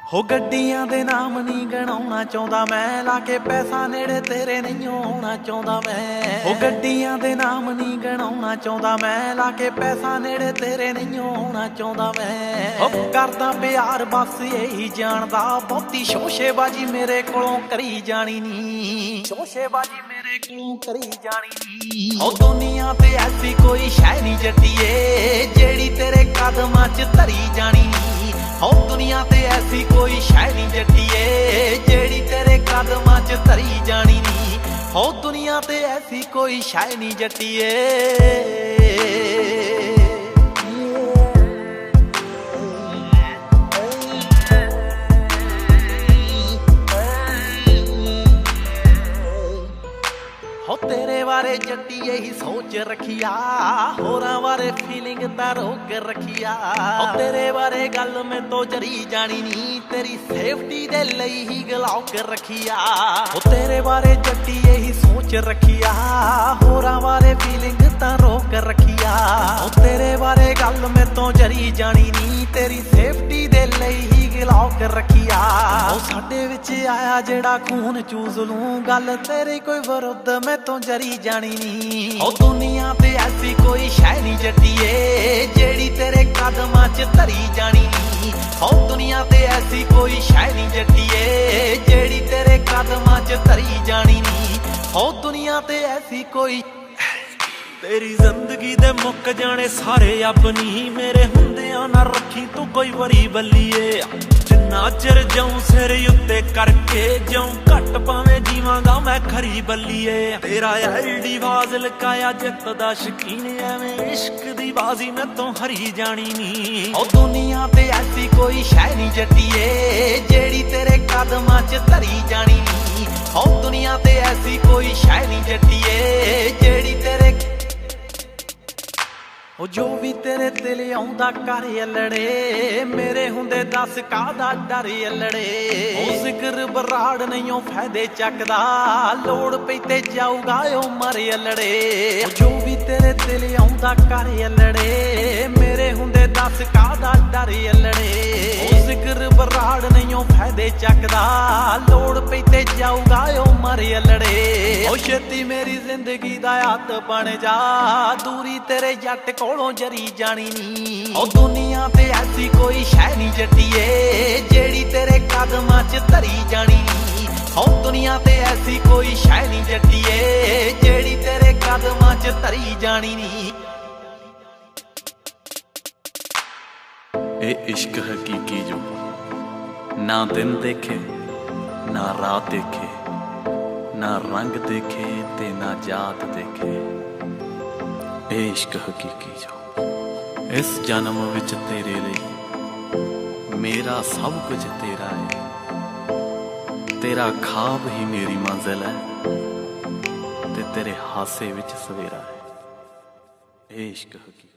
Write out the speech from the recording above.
हो गड्डियां दे नाम नहीं गणाउणा चाहुंदा मैं, लाके पैसा नेड़े तेरे नहीं आउणा चाहुंदा मैं। हो गड्डियां दे नाम नहीं गणाउणा चाहुंदा मैं, लाके पैसा नेड़े तेरे नहीं आउणा चाहुंदा मैं। हो करदा प्यार बस यही जानदा, बहुती शोशेबाजी मेरे कोलों करी जानी नी, शोशेबाजी मेरे कोलों करी जानी नी। हो दुनिया ते ऐसी कोई शै नहीं जट्टिए, जेड़ी तेरे कदमां च धरी जानी नी। हो दुनिया ते ऐसी कोई शै नहीं जट्टिए, जेड़ी तेरे कदमां च धरी जानी नी। हो दुनिया ते ऐसी कोई शै नहीं जट्टिए। हो तेरे बारे जट्टिए ही सोच रखिया, होरां बारे फीलिंग तां रोक रखिया। हो तेरे बारे गल मैं तो जरी जानी नी, तेरी सेफ्टी दे लई ही गलौक रखिया। हो तेरे बारे जट्टिए ही सोच रखिया, होरां बारे फीलिंग तां रोक रखिया। हो तेरे बारे गल मैं तो जरी जानी नी, तेरी सेफ्टी दे लई ही गलौक रखिया। हो साडे विच आया जेड़ा खून चूस लूं, गल तेरी कोई विरुद्ध मैं तो जरी जानी नी। ओ दुनिया ते ऐसी कोई शै नहीं जट्टिए, जेड़ी तेरे कदमां च धरी जानी नी। ओ दुनिया ते ऐसी कोई शै नहीं जट्टिए, जेड़ी तेरे कदमां च धरी जानी नी। ओ दुनिया ते ऐसी कोई। तेरी जिंदगी दे मुक जाने सारे अपनी, मेरे हुंदियां ना रखी तू कोई वरी बल्लीए। जिन्ना चिर जाऊं सिर उत्ते करके जाऊं, घट पावे जीवांगा मैं खरी बल्लीए। तेरा एलडी बाज लकाया जित दा शकीन, एवें इश्क दी बाजी मैं तो हरी जानी नी। ओ दुनिया ते ऐसी कोई शै नहीं जट्टिए, जेड़ी तेरे कदमां च धरी जानी नी। ओ दुनिया ते ऐसी कोई शै नहीं जट्टिए, जेड़ी तेरे। ओ जो भी तेरे दिल आउंदा कर अल्लड़े, मेरे हुंदे दस काहदा डर अल्लड़े। ओ जिक्र बराड़ नहीं ओ फायदे चकदा, लोड़ पई ते जाऊगा ओ मर अल्लड़े। ओ जो भी तेरे दिल आउंदा कर अल्लड़े, मेरे हुंदे दस काहदा डर अल्लड़े। ओ जिक्र बराड़ नहीं ओ फायदे चकदा, लोड़ पई ते जाऊगा ओ मर अल्लड़े। ओ छेती मेरी जिंदगी दा हत्थ बन जा, दूरी तेरे जट कोलों जरी जानी नी। ओ दुनिया ते ऐसी कोई शै नहीं जट्टिए, जेड़ी तेरे कदमां च धरी जानी नी। ओ दुनिया ते ऐसी कोई शै नहीं जट्टिए, जेड़ी तेरे कदमां च धरी जानी नी। ए इश्क हकीकी जो ना दिन देखे ना रात देखे, ना रंग देखे ते ना जात देखे। ए इश्क हकीकी जो इस जन्म विच तेरे लिए मेरा सब कुछ तेरा है, तेरा खाब ही मेरी मंजिल है, ते तेरे हासे विच सवेरा है। ए इश्क हकीकी।